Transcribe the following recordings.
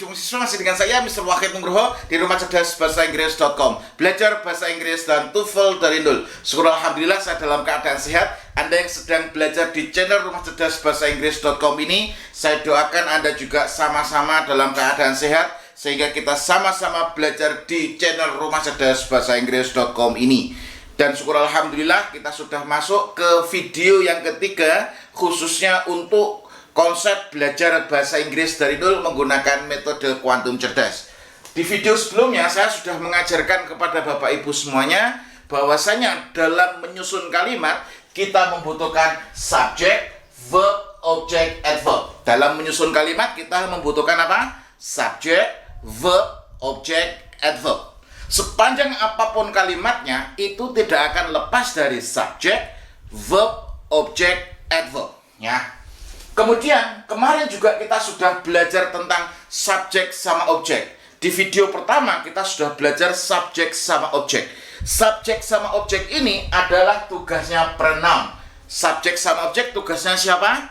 berjumpa siswa masih dengan saya Mr. Wahid Nugroho di Rumah Cerdas Bahasa Inggris.com. Belajar bahasa Inggris dan TOEFL dari nol. Syukur alhamdulillah saya dalam keadaan sehat. Anda yang sedang belajar di channel Rumah Cerdas Bahasa Inggris.com ini, saya doakan Anda juga sama-sama dalam keadaan sehat, sehingga kita sama-sama belajar di channel Rumah Cerdas Bahasa Inggris.com ini. Dan syukur alhamdulillah kita sudah masuk ke video yang ketiga, khususnya untuk konsep belajar bahasa Inggris dari nol menggunakan metode kuantum cerdas. Di video sebelumnya saya sudah mengajarkan kepada Bapak Ibu semuanya bahwasanya dalam menyusun kalimat kita membutuhkan subjek, verb, object, adverb. Dalam menyusun kalimat kita membutuhkan apa? Subjek, verb, object, adverb. Sepanjang apapun kalimatnya itu tidak akan lepas dari subjek, verb, object, adverb, ya. Kemudian kemarin juga kita sudah belajar tentang subjek sama objek. Di video pertama kita sudah belajar subjek sama objek. Subjek sama objek ini adalah tugasnya pronoun. Subjek sama objek tugasnya siapa?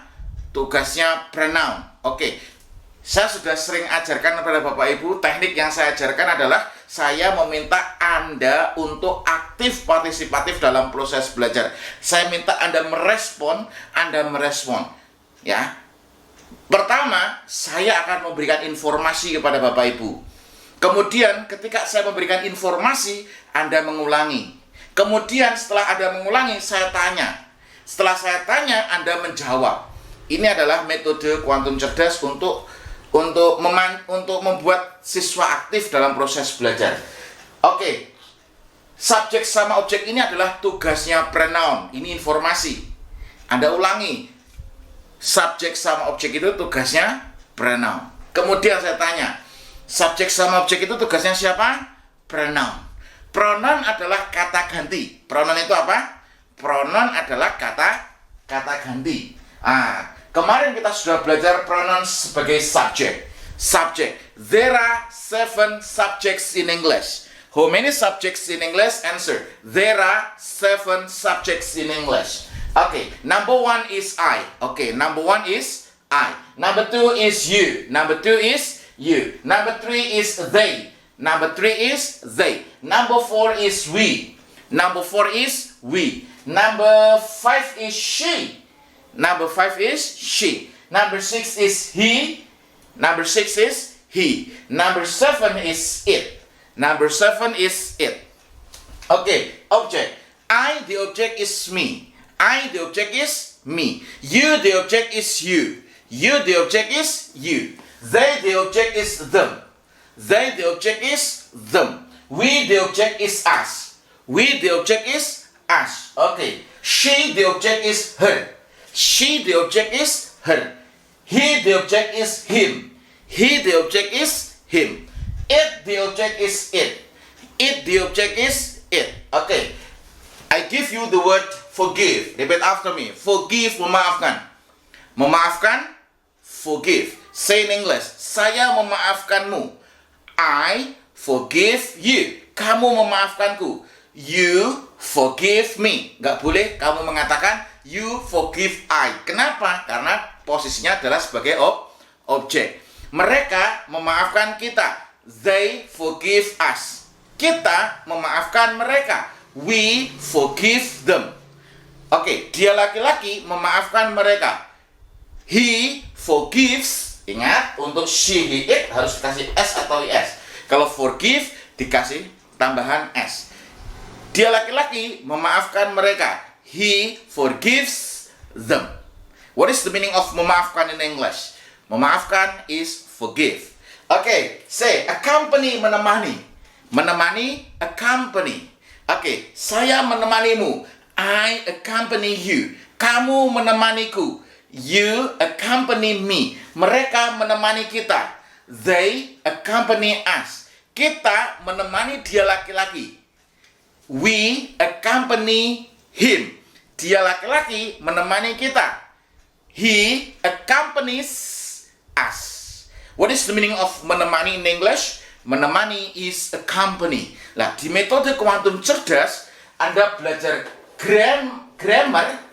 Tugasnya pronoun. Oke. Saya sudah sering ajarkan kepada Bapak Ibu, teknik yang saya ajarkan adalah saya meminta Anda untuk aktif partisipatif dalam proses belajar. Saya minta Anda merespon, ya. Pertama, saya akan memberikan informasi kepada Bapak Ibu. Kemudian ketika saya memberikan informasi, Anda mengulangi. Kemudian setelah Anda mengulangi, saya tanya. Setelah saya tanya, Anda menjawab. Ini adalah metode kuantum cerdas untuk membuat siswa aktif dalam proses belajar. Oke. Subjek sama objek ini adalah tugasnya pronoun. Ini informasi. Anda ulangi. Subjek sama objek itu tugasnya pronoun. Kemudian saya tanya, subjek sama objek itu tugasnya siapa? Pronoun. Pronoun adalah kata ganti. Pronoun itu apa? Pronoun adalah kata ganti. Kemarin kita sudah belajar pronoun sebagai subjek. Subjek. There are 7 subjects in English. How many subjects in English? Answer. There are 7 subjects in English. Okay, number 1 is I. Okay, number 1 is I. Number 2 is you. Number 2 is you. Number 3 is they. Number 3 is they. Number 4 is we. Number 4 is we. Number 5 is she. Number 5 is she. Number 6 is he. Number 6 is he. Number 7 is it. Number 7 is it. Okay, object. I, the object is me. I, the object is me. You, the object is you. You, the object is you. They, the object is them. They, the object is them. We, the object is us. We, the object is us. Okay. She, the object is her. She, the object is her. He, the object is him. He, the object is him. It, the object is it. It, the object is it. Okay. I give you the word forgive. Repeat after me. Forgive, memaafkan. Memaafkan, forgive. Say in English. Saya memaafkanmu. I forgive you. Kamu memaafkanku. You forgive me. Gak boleh kamu mengatakan you forgive I. Kenapa? Karena posisinya adalah sebagai objek. Mereka memaafkan kita. They forgive us. Kita memaafkan mereka. We forgive them. Oke, dia laki-laki memaafkan mereka. He forgives. Ingat, untuk she, he, it harus dikasih s atau is. Kalau forgive dikasih tambahan s. Dia laki-laki memaafkan mereka. He forgives them. What is the meaning of memaafkan in English? Memaafkan is forgive. Oke, say accompany, menemani. Menemani, accompany. Oke, saya menemanimu. I accompany you. Kamu menemaniku. You accompany me. Mereka menemani kita. They accompany us. Kita menemani dia laki-laki. We accompany him. Dia laki-laki menemani kita. He accompanies us. What is the meaning of menemani in English? Menemani is accompany. Nah, di metode kuantum cerdas, Anda belajar grammar,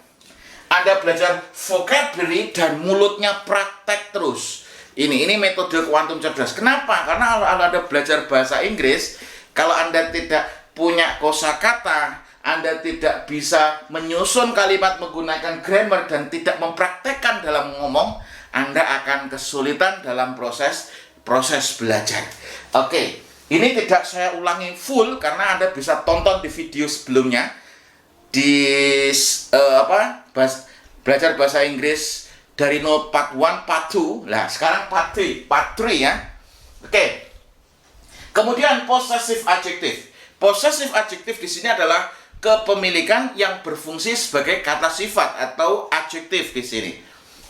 Anda belajar vocabulary, dan mulutnya praktek terus. Ini metode kuantum cerdas. Kenapa? Karena kalau Anda belajar bahasa Inggris, kalau Anda tidak punya kosakata, Anda tidak bisa menyusun kalimat menggunakan grammar dan tidak mempraktekkan dalam ngomong, Anda akan kesulitan dalam proses belajar. Oke, ini tidak saya ulangi full karena Anda bisa tonton di video sebelumnya di belajar bahasa Inggris dari 0 part 1, part 2. Nah, sekarang part 3 ya. Oke. Kemudian possessive adjective. Possessive adjective di sini adalah kepemilikan yang berfungsi sebagai kata sifat atau adjektif di sini.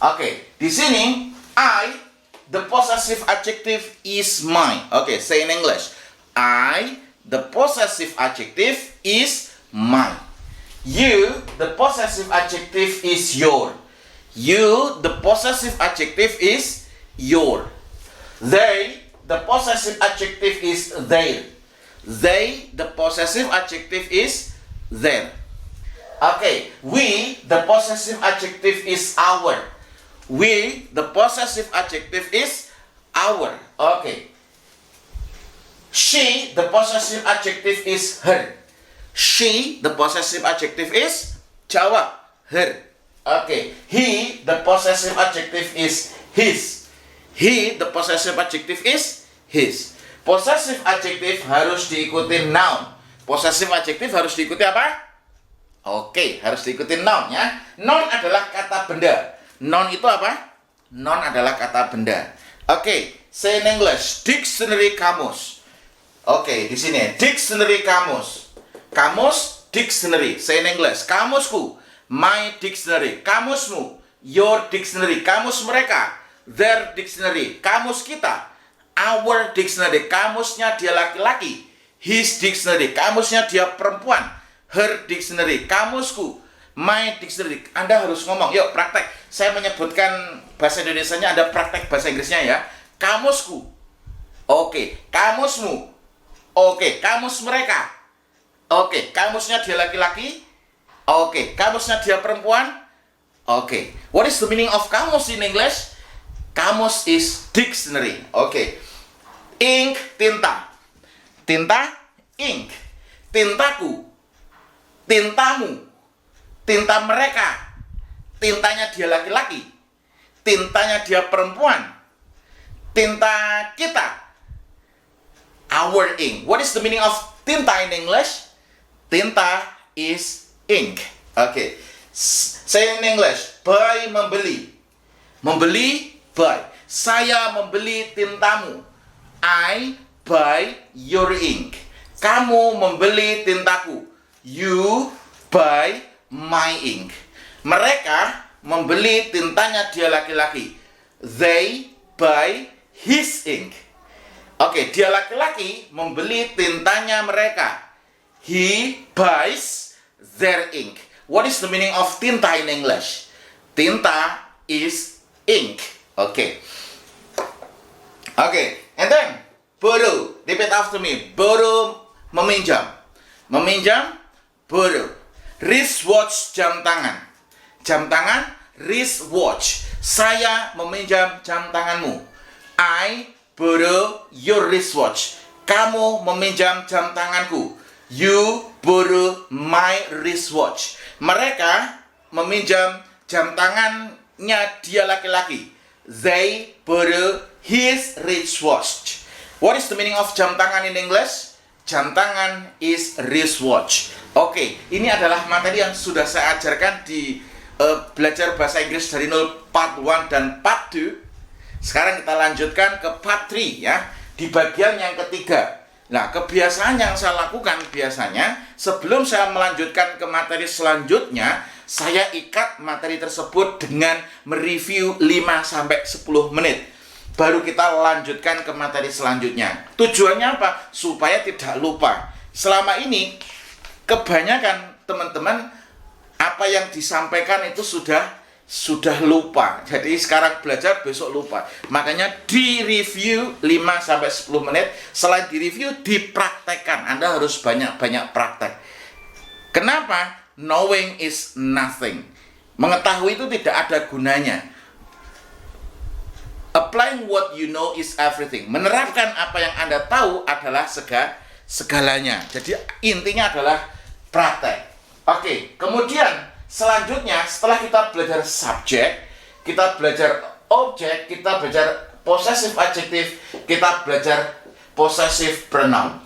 Oke, di sini the possessive adjective is mine. Oke, say in English. The possessive adjective is mine. You, the possessive adjective is your. You, the possessive adjective is your. They, the possessive adjective is their. They, the possessive adjective is their. Okay, we, the possessive adjective is our. We, the possessive adjective is our. Okay. She, the possessive adjective is her. She, the possessive adjective is jawab, her. Okay. He, the possessive adjective is his. He, the possessive adjective is his. Possessive adjective harus diikuti noun. Possessive adjective harus diikuti apa? Oke, harus diikuti noun ya. Noun adalah kata benda. Noun itu apa? Noun adalah kata benda. Oke, say in English, dictionary kamus. Oke, di sini dictionary kamus. Kamus, dictionary. Say in English, kamusku. My dictionary, kamusmu. Your dictionary, kamus mereka. Their dictionary, kamus kita. Our dictionary, kamusnya dia laki-laki. His dictionary, kamusnya dia perempuan. Her dictionary, kamusku. My dictionary. Anda harus ngomong, yuk praktek. Saya menyebutkan bahasa Indonesianya, ada praktek bahasa Inggrisnya ya. Kamusku. Oke, kamusmu. Oke, kamus mereka. Oke, kamusnya dia laki-laki. Oke, kamusnya dia perempuan. Oke, what is the meaning of kamus in English? Kamus is dictionary. Oke, ink, tinta. Tinta, ink. Tintaku. Tintamu. Tinta mereka. Tintanya dia laki-laki. Tintanya dia perempuan. Tinta kita. Our ink. What is the meaning of tinta in English? Tinta is ink. Oke. Say in English. Buy, membeli. Membeli, buy. Saya membeli tintamu. I buy your ink. Kamu membeli tintaku. You buy my ink. Mereka membeli tintanya dia laki-laki. They buy his ink. Oke, dia laki-laki membeli tintanya mereka. He buys their ink. What is the meaning of tinta in English? Tinta is ink. Okay. Okay. And then borrow. Repeat after me. Borrow, meminjam. Meminjam, borrow. Wristwatch, jam tangan. Jam tangan, wristwatch. Saya meminjam jam tanganmu. I borrow your wristwatch. Kamu meminjam jam tanganku. You borrow my wristwatch. Mereka meminjam jam tangannya dia laki-laki. They borrow his wristwatch. What is the meaning of jam tangan in English? Jam tangan is wristwatch. Oke, ini adalah materi yang sudah saya ajarkan di belajar bahasa Inggris dari 0 part 1 dan part 2. Sekarang kita lanjutkan ke part 3 ya, di bagian yang ketiga. Nah, kebiasaan yang saya lakukan biasanya sebelum saya melanjutkan ke materi selanjutnya, saya ikat materi tersebut dengan mereview 5-10 menit. Baru kita lanjutkan ke materi selanjutnya. Tujuannya apa? Supaya tidak lupa. Selama ini kebanyakan teman-teman apa yang disampaikan itu sudah lupa. Jadi sekarang belajar, besok lupa. Makanya di review 5-10 menit. Selain di review, dipraktekkan. Anda harus banyak-banyak praktek. Kenapa? Knowing is nothing. Mengetahui itu tidak ada gunanya. Applying what you know is everything. Menerapkan apa yang Anda tahu adalah segalanya. Jadi intinya adalah praktek. Oke, kemudian selanjutnya setelah kita belajar subjek, kita belajar objek, kita belajar possessive adjective, kita belajar possessive pronoun.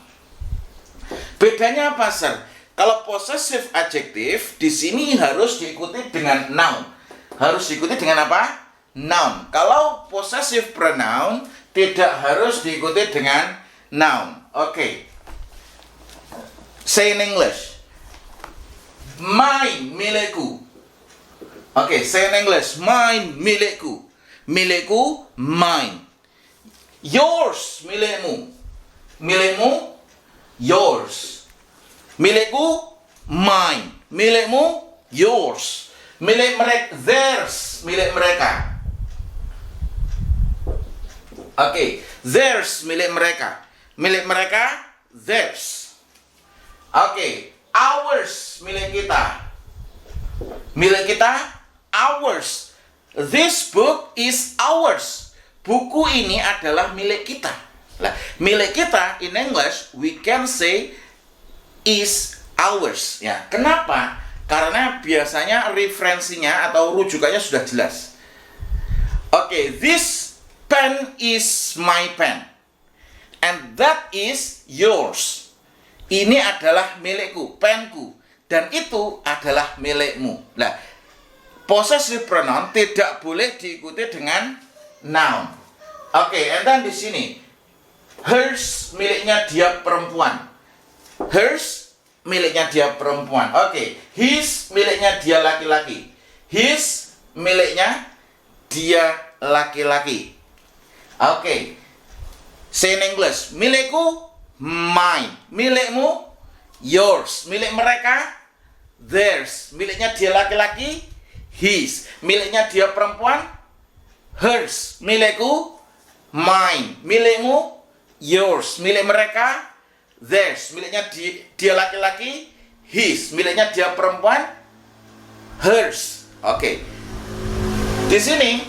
Bedanya apa, Sir? Kalau possessive adjective di sini harus diikuti dengan noun. Harus diikuti dengan apa? Noun. Kalau possessive pronoun tidak harus diikuti dengan noun. Oke. Say in English. Mine, milikku. Oke, say in English. Mine, milikku. Milikku, mine. Yours, milikmu. Milikmu, yours. Milikku, mine. Milikmu, yours. Milik mereka, theirs. Milik mereka. Oke, theirs, milik mereka. Milik mereka, theirs. Oke, ours, milik kita. Milik kita, ours. This book is ours. Buku ini adalah milik kita. Nah, milik kita in English we can say is ours. Ya, kenapa? Karena biasanya referensinya atau rujukannya sudah jelas. Oke, this pen is my pen. And that is yours. Ini adalah milikku, penku. Dan itu adalah milikmu. Nah, possessive pronoun tidak boleh diikuti dengan noun. Oke, and then di sini hers miliknya dia perempuan. Hers miliknya dia perempuan. Oke, his miliknya dia laki-laki. His miliknya dia laki-laki. Oke. Say in English. Milikku, mine. Milikmu, yours. Milik mereka, theirs. Miliknya dia laki-laki, his. Miliknya dia perempuan, hers. Milikku, mine. Milikmu, yours. Milik mereka, theirs. Miliknya dia laki-laki, his. Miliknya dia perempuan, hers. Oke. Di sini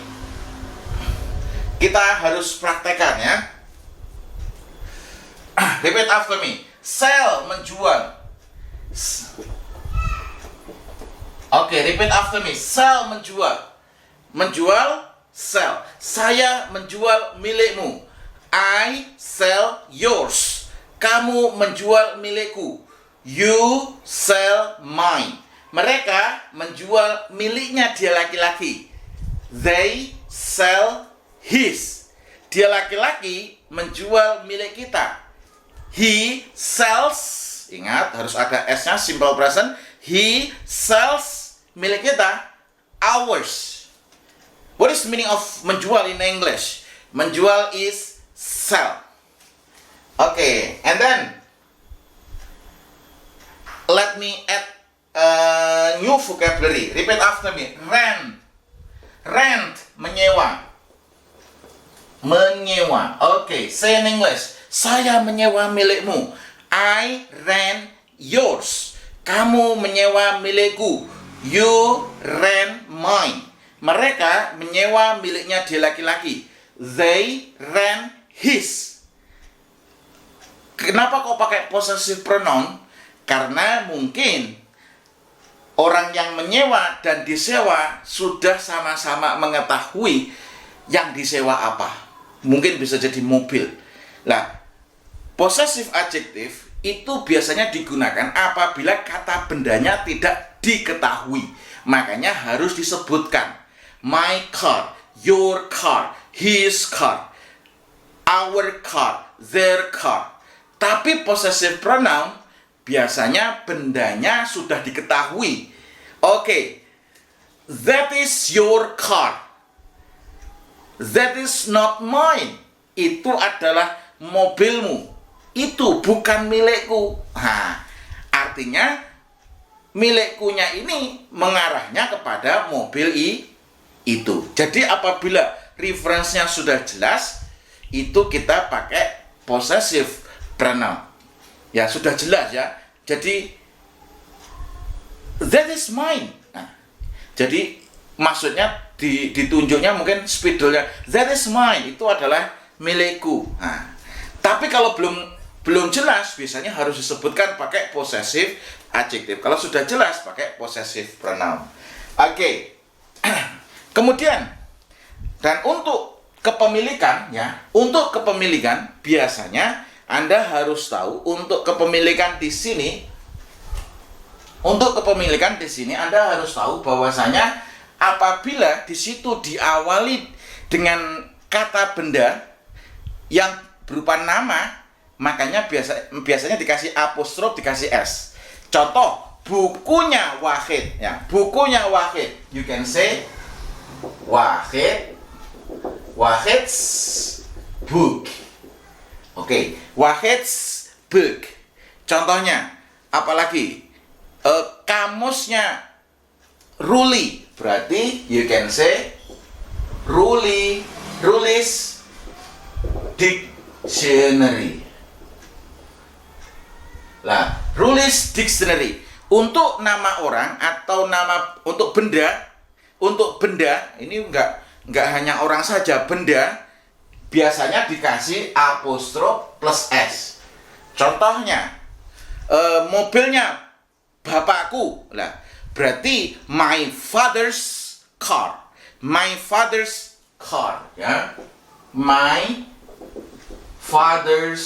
kita harus praktekkan ya. Repeat after me. Sell, menjual. Oke, repeat after me. Sell, menjual. Menjual, sell. Saya menjual milikmu. I sell yours. Kamu menjual milikku. You sell mine. Mereka menjual miliknya dia laki-laki. They sell his. Dia laki-laki menjual milik kita. He sells. Ingat, harus ada S-nya, simple present. He sells milik kita, ours. What is the meaning of menjual in English? Menjual is sell. Okay, and then let me add a new vocabulary. Repeat after me. Rent. Rent, menyewa. Menyewa. Okay, say in English. Saya menyewa milikmu. I rent yours. Kamu menyewa milikku. You rent mine. Mereka menyewa miliknya dia laki-laki. They rent his. Kenapa kok pakai possessive pronoun? Karena mungkin orang yang menyewa dan disewa sudah sama-sama mengetahui yang disewa apa. Mungkin bisa jadi mobil. Nah, possessive adjective itu biasanya digunakan apabila kata bendanya tidak diketahui. Makanya harus disebutkan. My car, your car, his car, our car, their car. Tapi possessive pronoun biasanya bendanya sudah diketahui. Oke, that is your car. That is not mine. Itu adalah mobilmu. Itu bukan milikku. Nah, artinya milikkunya ini mengarahnya kepada mobil itu. Jadi apabila referensinya sudah jelas, itu kita pakai possessive pronoun. Ya, sudah jelas ya. Jadi that is mine. Nah, jadi maksudnya ditunjuknya mungkin spidolnya that is mine, itu adalah milikku. Nah, tapi kalau belum jelas biasanya harus disebutkan pakai possessive adjective. Kalau sudah jelas pakai possessive pronoun. Oke. Kemudian dan untuk kepemilikan ya, untuk kepemilikan biasanya Anda harus tahu untuk kepemilikan di sini. Untuk kepemilikan di sini Anda harus tahu bahwasanya apabila di situ diawali dengan kata benda yang berupa nama, makanya biasanya dikasih apostrof, dikasih s. Contoh, bukunya Wahid ya, bukunya Wahid. You can say Wahid's book. Oke, Wahid's book. Contohnya, apalagi kamusnya Ruli, berarti you can say Ruli's dictionary. Lah, Ruli's dictionary untuk nama orang atau untuk benda ini enggak hanya orang saja, benda biasanya dikasih apostrof plus s. Contohnya mobilnya bapakku. Lah, berarti my father's car. My father's car ya. My father's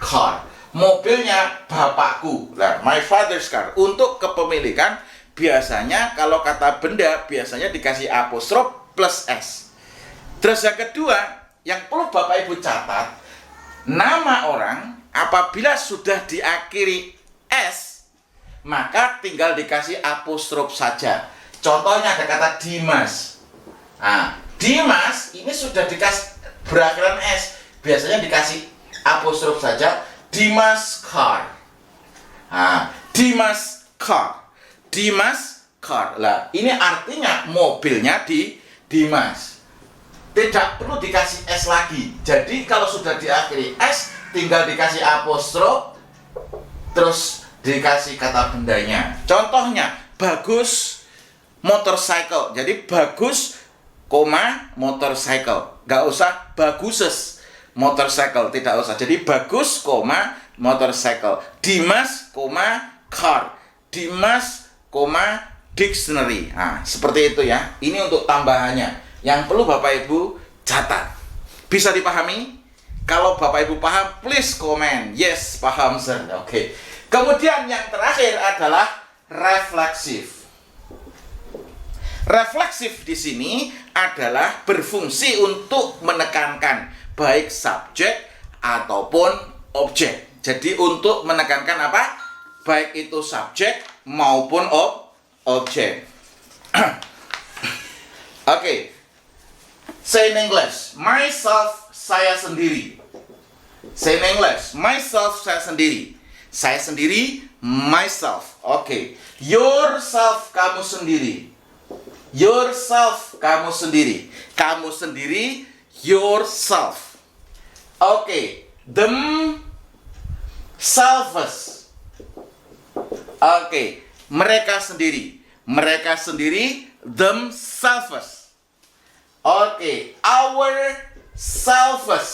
car. Mobilnya bapakku. Nah, my father's car. Untuk kepemilikan biasanya kalau kata benda biasanya dikasih apostrof plus s. Terus yang kedua, yang perlu Bapak Ibu catat, nama orang apabila sudah diakhiri s, maka tinggal dikasih apostrof saja. Contohnya ada kata Dimas. Nah, Dimas ini sudah dikasih berakhiran s, biasanya dikasih apostrof saja. Dimas car. Nah, Dimas car. Dimas car. Lah, ini artinya mobilnya di Dimas. Tidak perlu dikasih s lagi. Jadi kalau sudah diakhiri s, tinggal dikasih apostrof, terus dikasih kata bendanya. Contohnya, Bagus motorcycle. Jadi Bagus, motorcycle. Gak usah Baguses motorcycle, tidak usah. Jadi Bagus, motorcycle. Dimas, car. Dimas, dictionary. Nah, seperti itu ya. Ini untuk tambahannya. Yang perlu Bapak Ibu catat. Bisa dipahami? Kalau Bapak Ibu paham, please comment. Yes, paham sir. Oke. Kemudian yang terakhir adalah refleksif. Refleksif di sini adalah berfungsi untuk menekankan baik subjek ataupun objek. Jadi untuk menekankan apa? Baik itu subjek maupun objek. Oke. Say in English, myself, saya sendiri. Say in English, myself, saya sendiri. Saya sendiri, myself. Oke. Yourself, kamu sendiri. Yourself, kamu sendiri. Kamu sendiri, yourself. Oke, themselves. Oke, mereka sendiri. Mereka sendiri, themselves. Oke, ourselves.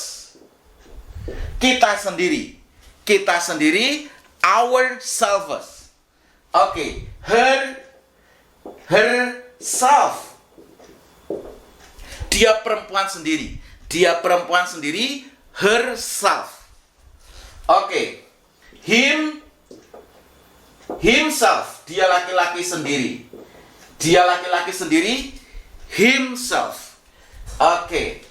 Kita sendiri. Kita sendiri, ourselves. Oke, herself. Dia perempuan sendiri. Dia perempuan sendiri, herself. Oke. Himself. Dia laki-laki sendiri. Dia laki-laki sendiri, himself. Oke.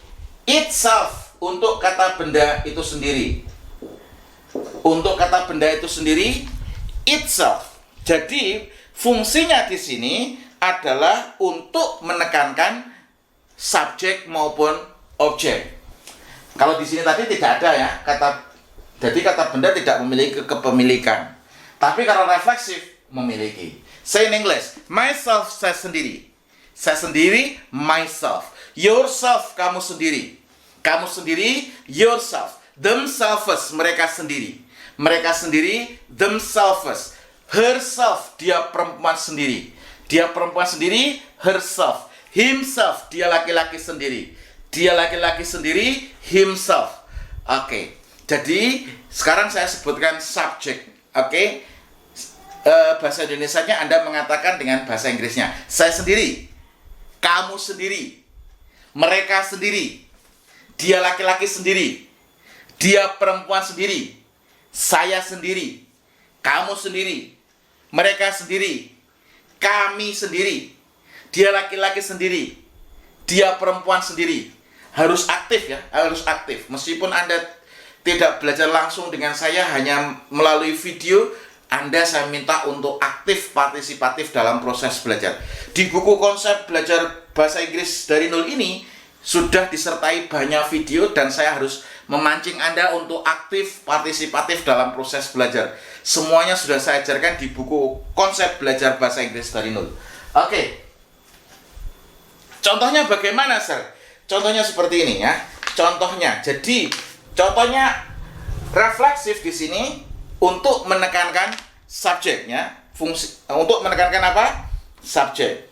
Itself untuk kata benda itu sendiri. Untuk kata benda itu sendiri, itself. Jadi fungsinya di sini adalah untuk menekankan subjek maupun objek. Kalau di sini tadi tidak ada ya jadi kata benda tidak memiliki kepemilikan. Tapi kalau refleksif memiliki. Say in English, myself, saya sendiri. Saya sendiri, myself. Yourself, kamu sendiri. Kamu sendiri, yourself. Themselves, mereka sendiri. Mereka sendiri, themselves. Herself, dia perempuan sendiri. Dia perempuan sendiri, herself. Himself, dia laki-laki sendiri. Dia laki-laki sendiri, himself. Oke. Jadi, sekarang saya sebutkan subject. Oke. Bahasa Indonesianya Anda mengatakan dengan bahasa Inggrisnya. Saya sendiri. Kamu sendiri. Mereka sendiri. Dia laki-laki sendiri. Dia perempuan sendiri. Saya sendiri. Kamu sendiri. Mereka sendiri. Kami sendiri. Dia laki-laki sendiri. Dia perempuan sendiri. Harus aktif ya, harus aktif. Meskipun Anda tidak belajar langsung dengan saya, hanya melalui video, Anda saya minta untuk aktif, partisipatif dalam proses belajar. Di buku konsep belajar bahasa Inggris dari nol ini, sudah disertai banyak video dan saya harus memancing Anda untuk aktif, partisipatif dalam proses belajar. Semuanya sudah saya ajarkan di buku konsep belajar bahasa Inggris dari nol. Oke. Contohnya bagaimana, Sir? Contohnya seperti ini ya. Contohnya, jadi contohnya refleksif di sini untuk menekankan subjeknya, fungsi untuk menekankan apa? Subjek.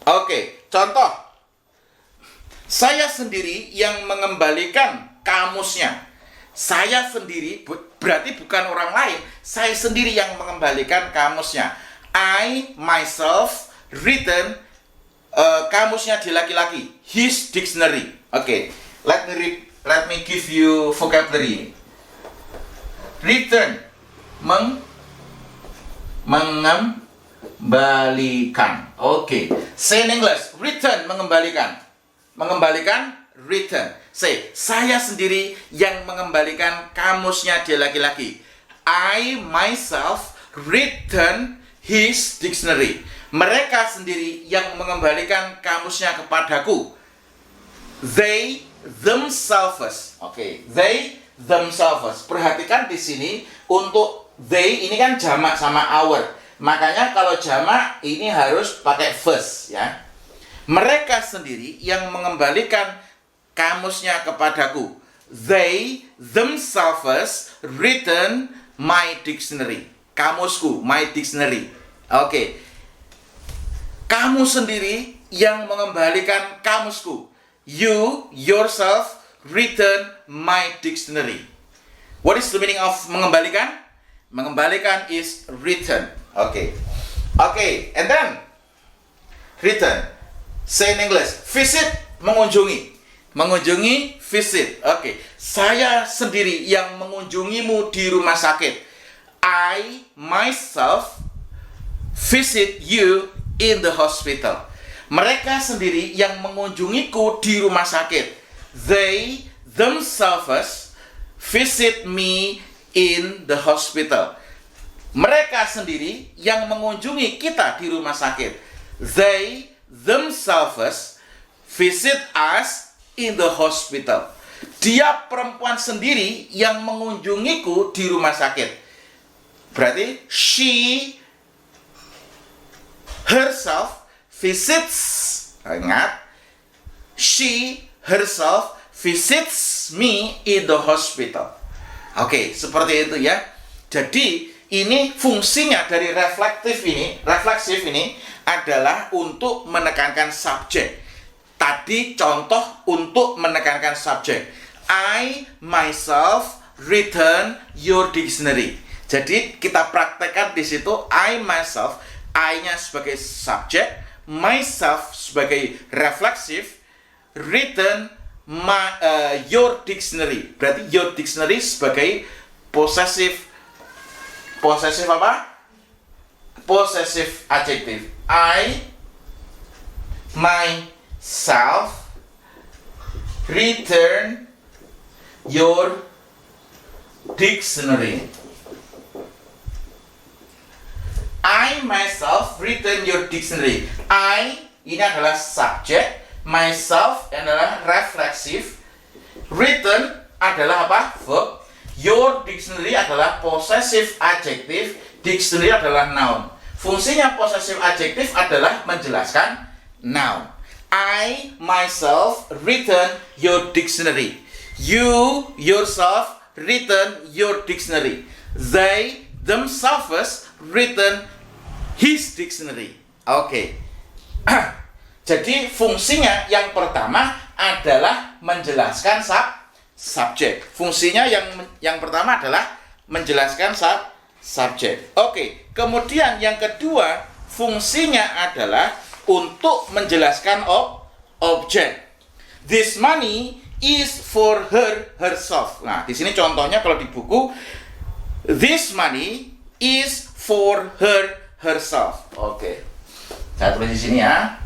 Oke, contoh. Saya sendiri yang mengembalikan kamusnya. Saya sendiri, berarti bukan orang lain. Saya sendiri yang mengembalikan kamusnya. I, myself, written, kamusnya di laki-laki. His dictionary. Oke, let me give you vocabulary. Written, mengembalikan. Oke, say in English. Written, mengembalikan. Mengembalikan, written. Say, saya sendiri yang mengembalikan kamusnya dia laki-laki. I myself written his dictionary. Mereka sendiri yang mengembalikan kamusnya kepadaku. They themselves. Oke, they themselves. Perhatikan di sini untuk they ini kan jamak sama our. Makanya kalau jamak ini harus pakai first ya. Mereka sendiri yang mengembalikan kamusnya kepadaku. They themselves written my dictionary. Kamusku, my dictionary. Oke. Kamu sendiri yang mengembalikan kamusku. You yourself written my dictionary. What is the meaning of mengembalikan? Mengembalikan is written. Oke. Oke, and then written. Say in English. Visit, mengunjungi. Mengunjungi, visit. Oke. Saya sendiri yang mengunjungimu di rumah sakit. I myself visit you in the hospital. Mereka sendiri yang mengunjungiku di rumah sakit. They themselves visit me in the hospital. Mereka sendiri yang mengunjungi kita di rumah sakit. They themselves visit us in the hospital. Dia perempuan sendiri yang mengunjungiku di rumah sakit. Berarti she herself visits. Ingat, she herself visits me in the hospital. Oke, seperti itu ya. Jadi ini fungsinya dari refleksif ini adalah untuk menekankan subjek. Tadi contoh untuk menekankan subjek. I myself written your dictionary. Jadi kita praktekkan di situ I myself, I-nya sebagai subjek, myself sebagai refleksif, written your dictionary. Berarti your dictionary sebagai possessive apa? Possessive adjective. I myself return your dictionary. I myself return your dictionary. I ini adalah subjek, myself adalah refleksif, written adalah apa? Verb. Your dictionary adalah possessive adjective, dictionary adalah noun. Fungsinya possessive adjective adalah menjelaskan noun. I myself written your dictionary. You yourself written your dictionary. They themselves written his dictionary. Oke. Jadi fungsinya yang pertama adalah menjelaskan subjek. Fungsinya yang pertama adalah menjelaskan subjek. Oke. Kemudian yang kedua, fungsinya adalah untuk menjelaskan objek. This money is for herself. Nah, di sini contohnya kalau di buku, this money is for herself. Oke. Saya tulis di sini ya.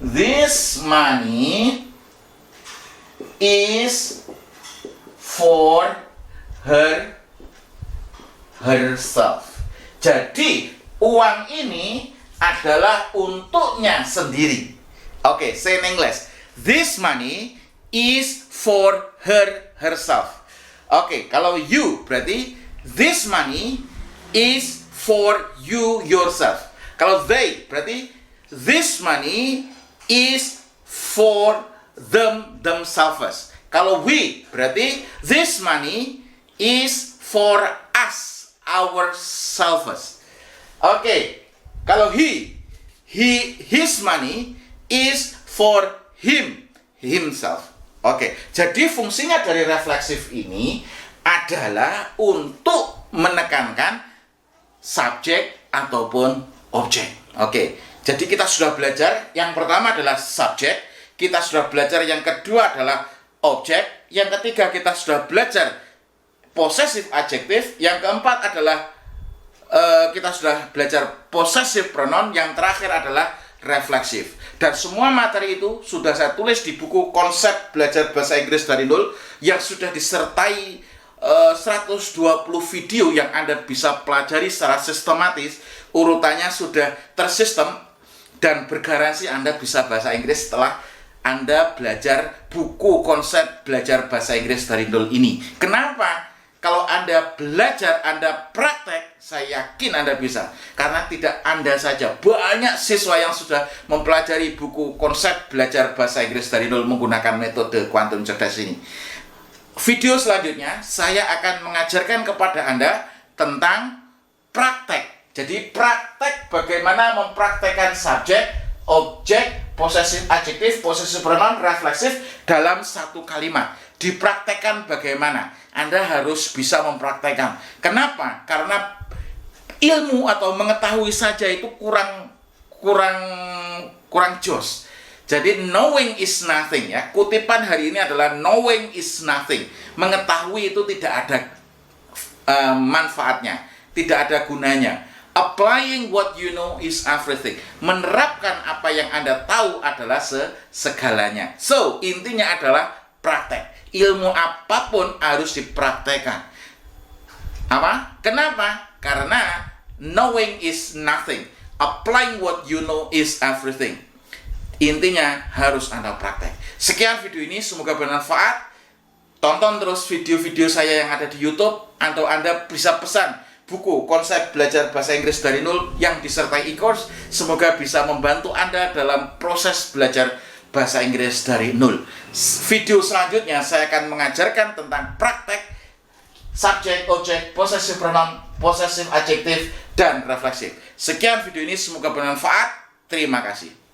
This money is for herself. Jadi, uang ini adalah untuknya sendiri. Oke, say in English. This money is for herself. Oke, kalau you berarti this money is for you yourself. Kalau they berarti this money is for themselves. Kalau we berarti this money is for us ourselves. Oke. Kalau his money is for himself. Oke. Jadi fungsinya dari refleksif ini adalah untuk menekankan subjek ataupun objek. Oke. Jadi kita sudah belajar, yang pertama adalah subjek, kita sudah belajar yang kedua adalah objek, yang ketiga kita sudah belajar possessive adjektif, yang keempat adalah kita sudah belajar possessive pronoun, yang terakhir adalah refleksif. Dan semua materi itu sudah saya tulis di buku Konsep Belajar Bahasa Inggris dari Nol yang sudah disertai 120 video yang Anda bisa pelajari secara sistematis. Urutannya sudah tersistem dan bergaransi Anda bisa bahasa Inggris setelah Anda belajar buku Konsep Belajar Bahasa Inggris dari Nol ini. Kenapa? Kalau Anda belajar, Anda praktek, saya yakin Anda bisa. Karena tidak Anda saja, banyak siswa yang sudah mempelajari buku Konsep Belajar Bahasa Inggris dari Nol menggunakan metode kuantum cerdas ini. Video selanjutnya, saya akan mengajarkan kepada Anda tentang praktek. Jadi praktek bagaimana mempraktekkan subjek, objek, possessive adjektif, possessive pronoun, refleksif dalam satu kalimat. Dipraktekkan bagaimana? Anda harus bisa mempraktekkan. Kenapa? Karena ilmu atau mengetahui saja itu kurang jos. Jadi knowing is nothing ya. Kutipan hari ini adalah knowing is nothing. Mengetahui itu tidak ada manfaatnya, tidak ada gunanya. Applying what you know is everything. Menerapkan apa yang Anda tahu adalah segalanya. So, intinya adalah praktek. Ilmu apapun harus dipraktekkan. Apa? Kenapa? Karena knowing is nothing. Applying what you know is everything. Intinya harus Anda praktek. Sekian video ini, semoga bermanfaat. Tonton terus video-video saya yang ada di YouTube, atau Anda bisa pesan buku Konsep Belajar Bahasa Inggris dari Nol yang disertai e-course. Semoga bisa membantu Anda dalam proses belajar bahasa Inggris dari nol. Video selanjutnya saya akan mengajarkan tentang praktek subjek, objek, possessive pronoun, possessive adjektif, dan refleksif. Sekian video ini, semoga bermanfaat. Terima kasih.